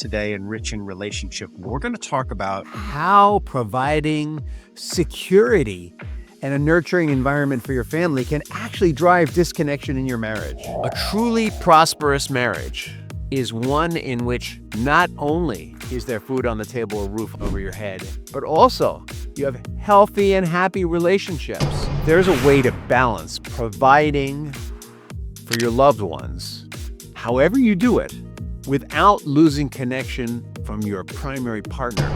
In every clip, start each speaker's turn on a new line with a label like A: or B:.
A: today in Rich in Relationship. We're going to talk about
B: how providing security and a nurturing environment for your family can actually drive disconnection in your marriage. A truly prosperous marriage is one in which not only is there food on the table or roof over your head, but also you have healthy and happy relationships. There's a way to balance providing for your loved ones, however you do it, without losing connection from your primary partner.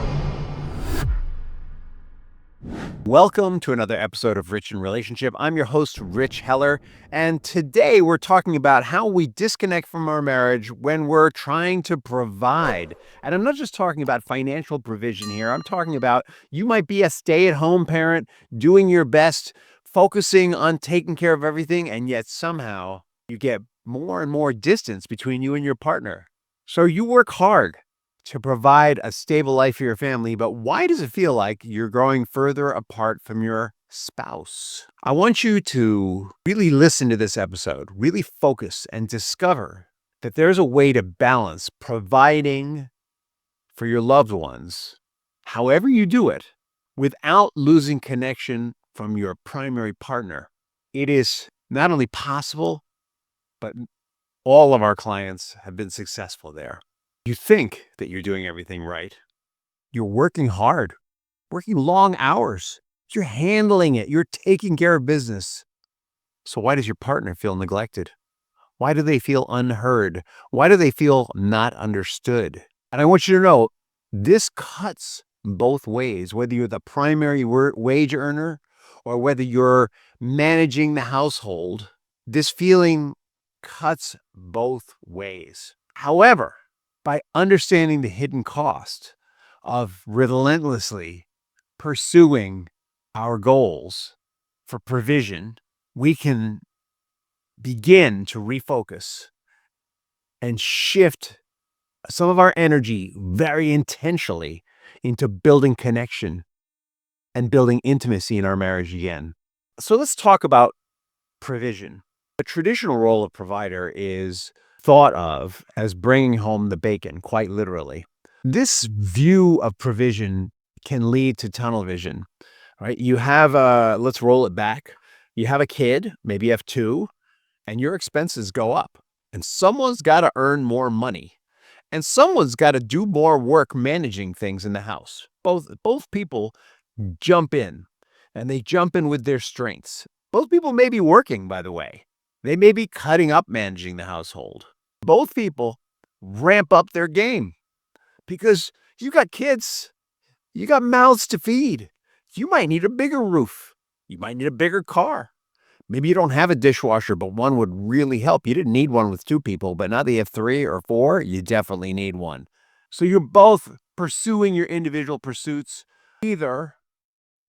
B: Welcome to another episode of Rich in Relationship. I'm your host, Rich Heller, and today we're talking about how we disconnect from our marriage when we're trying to provide. And I'm not just talking about financial provision here. I'm talking about you might be a stay-at-home parent, doing your best, focusing on taking care of everything, and yet somehow you get more and more distance between you and your partner. So you work hard to provide a stable life for your family, but why does it feel like you're growing further apart from your spouse? I want you to really listen to this episode, really focus and discover that there's a way to balance providing for your loved ones, however you do it, without losing connection from your primary partner. It is not only possible, but all of our clients have been successful there. You think that you're doing everything right. You're working hard, working long hours. You're handling it. You're taking care of business. So why does your partner feel neglected? Why do they feel unheard? Why do they feel not understood? And I want you to know, this cuts both ways, whether you're the primary wage earner or whether you're managing the household. This feeling cuts both ways. However, by understanding the hidden cost of relentlessly pursuing our goals for provision, we can begin to refocus and shift some of our energy very intentionally into building connection and building intimacy in our marriage again. So let's talk about provision. The traditional role of provider is thought of as bringing home the bacon, quite literally. This view of provision can lead to tunnel vision, right? You have let's roll it back. You have a kid, maybe you have two, and your expenses go up. And someone's got to earn more money. And someone's got to do more work managing things in the house. Both people jump in, and they jump in with their strengths. Both people may be working, by the way. They may be cutting up managing the household. Both people ramp up their game because you got kids, you got mouths to feed. You might need a bigger roof. You might need a bigger car. Maybe you don't have a dishwasher, but one would really help. You didn't need one with two people, but now that you have three or four, you definitely need one. So you're both pursuing your individual pursuits, either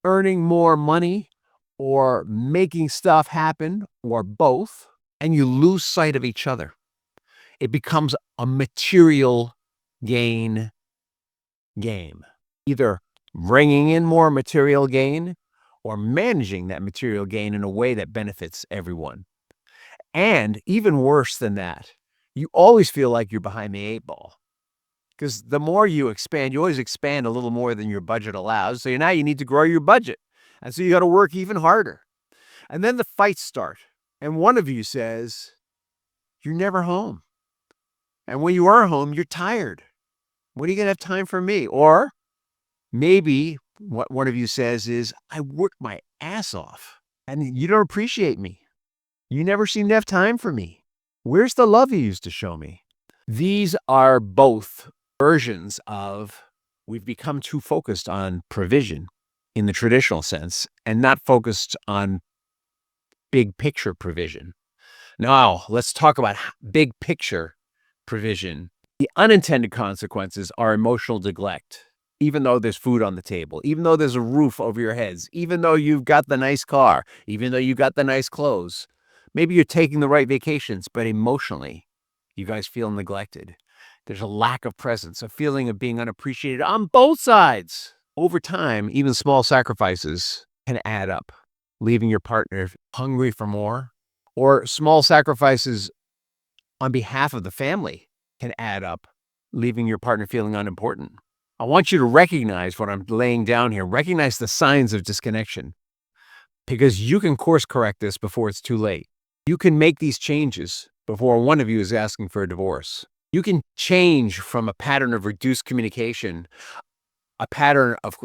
B: earning more money or making stuff happen, or both, and you lose sight of each other. It becomes a material gain game, either bringing in more material gain or managing that material gain in a way that benefits everyone. And even worse than that, you always feel like you're behind the eight ball. Because the more you expand, you always expand a little more than your budget allows. So now you need to grow your budget. And so you got to work even harder. And then the fights start. And one of you says, you're never home. And when you are home, you're tired. When are you going to have time for me? Or maybe what one of you says is, I worked my ass off and you don't appreciate me. You never seem to have time for me. Where's the love you used to show me? These are both versions of we've become too focused on provision in the traditional sense and not focused on big picture provision. Now, let's talk about big picture provision. The unintended consequences are emotional neglect. Even though there's food on the table, even though there's a roof over your heads, even though you've got the nice car, even though you got the nice clothes, maybe you're taking the right vacations, but emotionally, you guys feel neglected. There's a lack of presence, a feeling of being unappreciated on both sides. Over time, even small sacrifices can add up, leaving your partner hungry for more, or small sacrifices on behalf of the family can add up leaving your partner feeling unimportant. I want you to recognize what I'm laying down here. Recognize the signs of disconnection because you can course correct this before it's too late. You can make these changes before one of you is asking for a divorce. You can change from a pattern of reduced communication, a pattern of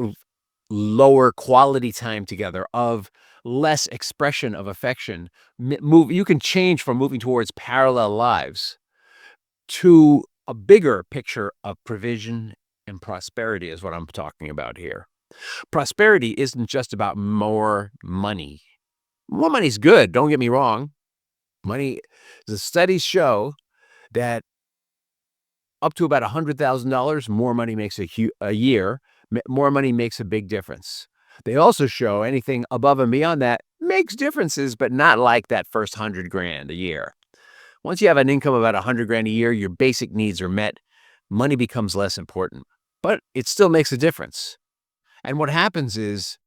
B: lower quality time together, of less expression of affection. You can change from moving towards parallel lives to a bigger picture of provision and prosperity is what I'm talking about here. Prosperity isn't just about more money. More money's good, don't get me wrong. The studies show that up to about $100,000, more money makes a year, more money makes a big difference. They also show anything above and beyond that makes differences, but not like that first 100 grand a year. Once you have an income of about 100 grand a year, your basic needs are met. Money becomes less important, but it still makes a difference. And what happens is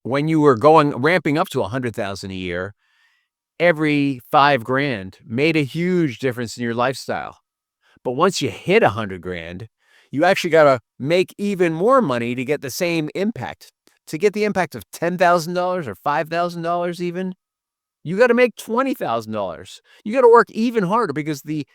B: when you were ramping up to 100,000 a year, every 5 grand made a huge difference in your lifestyle. But once you hit 100 grand, you actually got to make even more money to get the same impact. To get the impact of $10,000 or $5,000 even, you got to make $20,000. You got to work even harder because the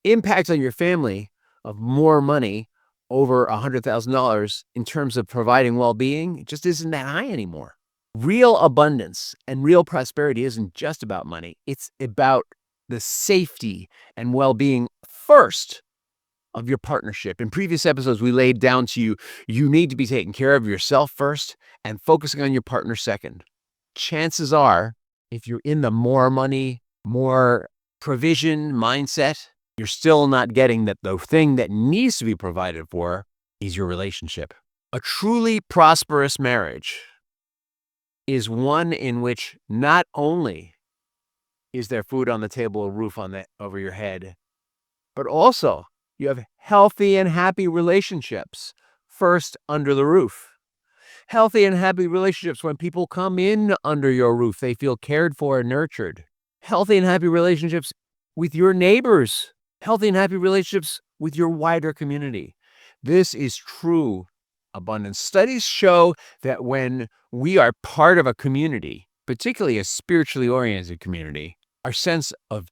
B: impact on your family of more money over $100,000 in terms of providing well-being just isn't that high anymore. Real abundance and real prosperity isn't just about money. It's about the safety and well-being first of your partnership. In previous episodes, we laid down to you, you need to be taking care of yourself first and focusing on your partner second. Chances are, if you're in the more money, more provision mindset, you're still not getting that the thing that needs to be provided for is your relationship. A truly prosperous marriage is one in which not only is there food on the table, a roof over your head, but also you have healthy and happy relationships first under the roof. Healthy and happy relationships when people come in under your roof, they feel cared for and nurtured. Healthy and happy relationships with your neighbors. Healthy and happy relationships with your wider community. This is true abundance. Studies show that when we are part of a community, particularly a spiritually oriented community, our sense of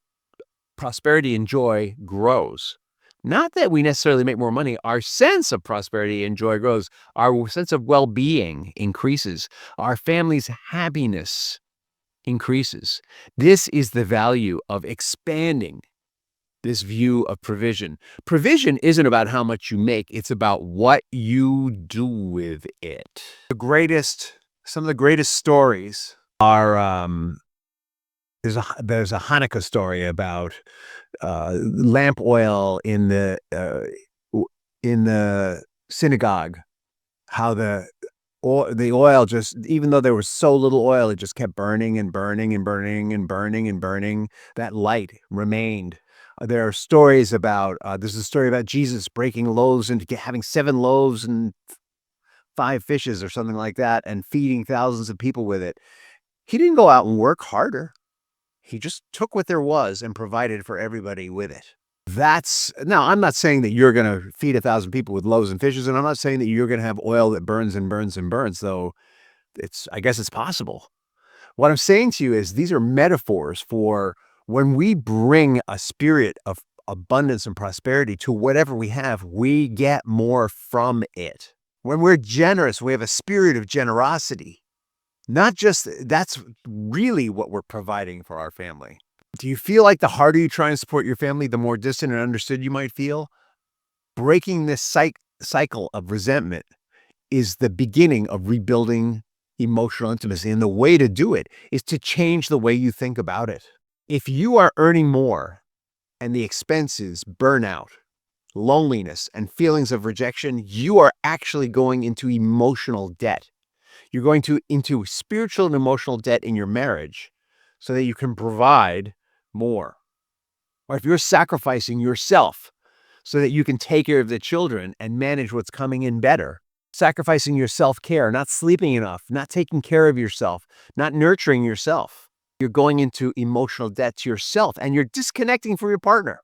B: prosperity and joy grows. Not that we necessarily make more money. Our sense of prosperity and joy grows. Our sense of well-being increases. Our family's happiness increases. This is the value of expanding this view of provision. Provision isn't about how much you make. It's about what you do with it. Some of the greatest stories are, there's a Hanukkah story about lamp oil in the synagogue, how the oil just, even though there was so little oil, it just kept burning and burning and burning and burning and burning. That light remained. There are stories about, there's a story about Jesus breaking loaves and having 7 loaves and 5 fishes or something like that and feeding thousands of people with it. He didn't go out and work harder. He just took what there was and provided for everybody with it. Now, I'm not saying that you're going to feed 1,000 people with loaves and fishes, and I'm not saying that you're going to have oil that burns and burns and burns, though I guess it's possible. What I'm saying to you is these are metaphors for when we bring a spirit of abundance and prosperity to whatever we have, we get more from it. When we're generous, we have a spirit of generosity. That's really what we're providing for our family. Do you feel like the harder you try and support your family, the more distant and understood you might feel? Breaking this cycle of resentment is the beginning of rebuilding emotional intimacy. And the way to do it is to change the way you think about it. If you are earning more and the expenses, burnout, loneliness, and feelings of rejection, you are actually going into emotional debt. You're going into spiritual and emotional debt in your marriage so that you can provide more. Or if you're sacrificing yourself so that you can take care of the children and manage what's coming in better, sacrificing your self-care, not sleeping enough, not taking care of yourself, not nurturing yourself, you're going into emotional debt to yourself and you're disconnecting from your partner.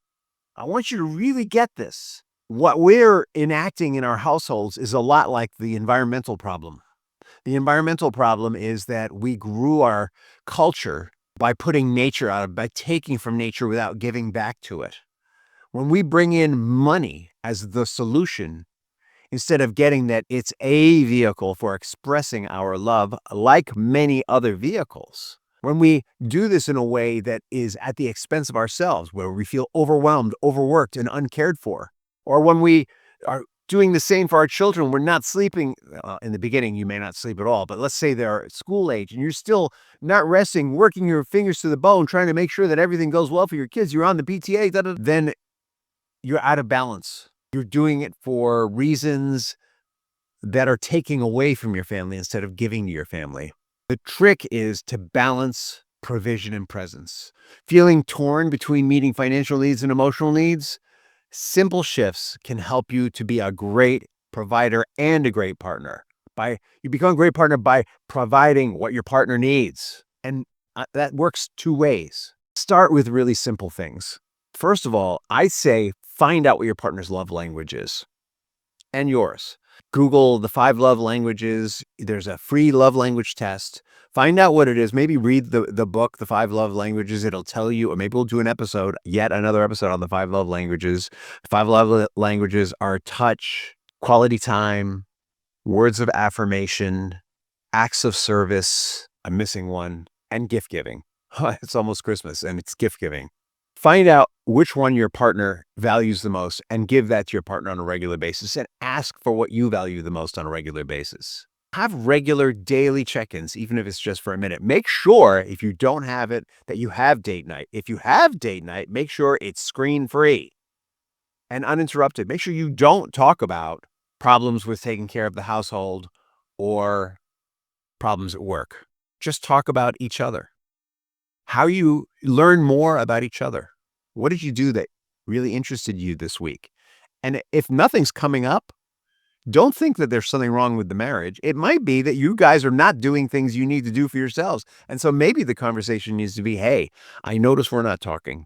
B: I want you to really get this. What we're enacting in our households is a lot like the environmental problem. The environmental problem is that we grew our culture by putting nature out, by taking from nature without giving back to it. When we bring in money as the solution, instead of getting that it's a vehicle for expressing our love, like many other vehicles, when we do this in a way that is at the expense of ourselves, where we feel overwhelmed, overworked, and uncared for, or when we are doing the same for our children, we're not sleeping. In the beginning, you may not sleep at all, but let's say they're school age and you're still not resting, working your fingers to the bone, trying to make sure that everything goes well for your kids. You're on the PTA, then you're out of balance. You're doing it for reasons that are taking away from your family instead of giving to your family. The trick is to balance provision and presence. Feeling torn between meeting financial needs and emotional needs? Simple shifts can help you to be a great provider and a great partner. You become a great partner by providing what your partner needs. And that works two ways. Start with really simple things. First of all, I say find out what your partner's love language is and yours. Google the 5 love languages. There's a free love language test. Find out what it is. Maybe read the book, The 5 Love Languages. It'll tell you, or maybe we'll do yet another episode on the 5 love languages. The 5 love languages are touch, quality time, words of affirmation, acts of service. I'm missing one, and gift giving. It's almost Christmas and it's gift giving. Find out which one your partner values the most and give that to your partner on a regular basis and ask for what you value the most on a regular basis. Have regular daily check-ins, even if it's just for a minute. Make sure, if you don't have it, that you have date night. If you have date night, make sure it's screen-free and uninterrupted. Make sure you don't talk about problems with taking care of the household or problems at work. Just talk about each other. How you learn more about each other. What did you do that really interested you this week? And if nothing's coming up, don't think that there's something wrong with the marriage. It might be that you guys are not doing things you need to do for yourselves. And so maybe the conversation needs to be, hey, I notice we're not talking.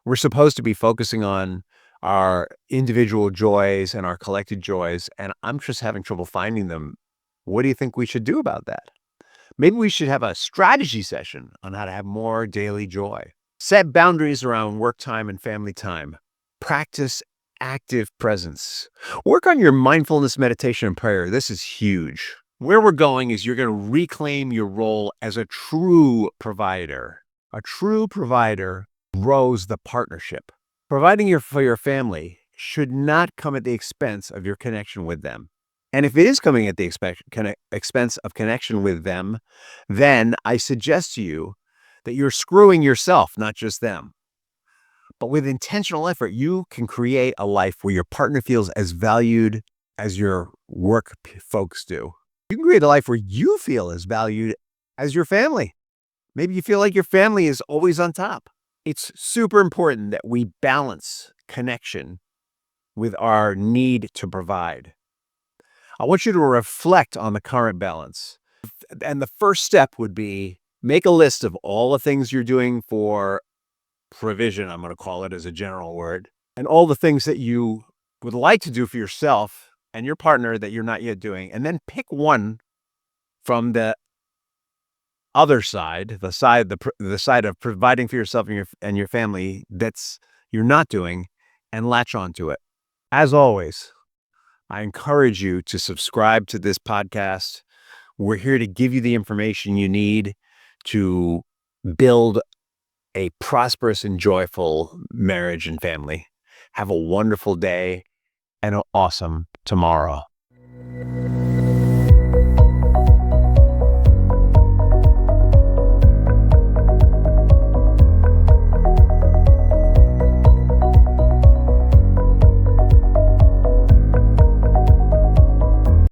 B: We're supposed to be focusing on our individual joys and our collected joys, and I'm just having trouble finding them. What do you think we should do about that? Maybe we should have a strategy session on how to have more daily joy. Set boundaries around work time and family time. Practice active presence. Work on your mindfulness, meditation, and prayer. This is huge. Where we're going is you're going to reclaim your role as a true provider. A true provider grows the partnership. Providing for your family should not come at the expense of your connection with them. And if it is coming at the expense of connection with them, then I suggest to you that you're screwing yourself, not just them. But with intentional effort, you can create a life where your partner feels as valued as your work folks do. You can create a life where you feel as valued as your family. Maybe you feel like your family is always on top. It's super important that we balance connection with our need to provide. I want you to reflect on the current balance. And the first step would be make a list of all the things you're doing for provision, I'm going to call it as a general word, and all the things that you would like to do for yourself and your partner that you're not yet doing. And then pick one from the other side, the side of providing for yourself and your family that's you're not doing, and latch onto it. As always, I encourage you to subscribe to this podcast. We're here to give you the information you need to build a prosperous and joyful marriage and family. Have a wonderful day and an awesome tomorrow.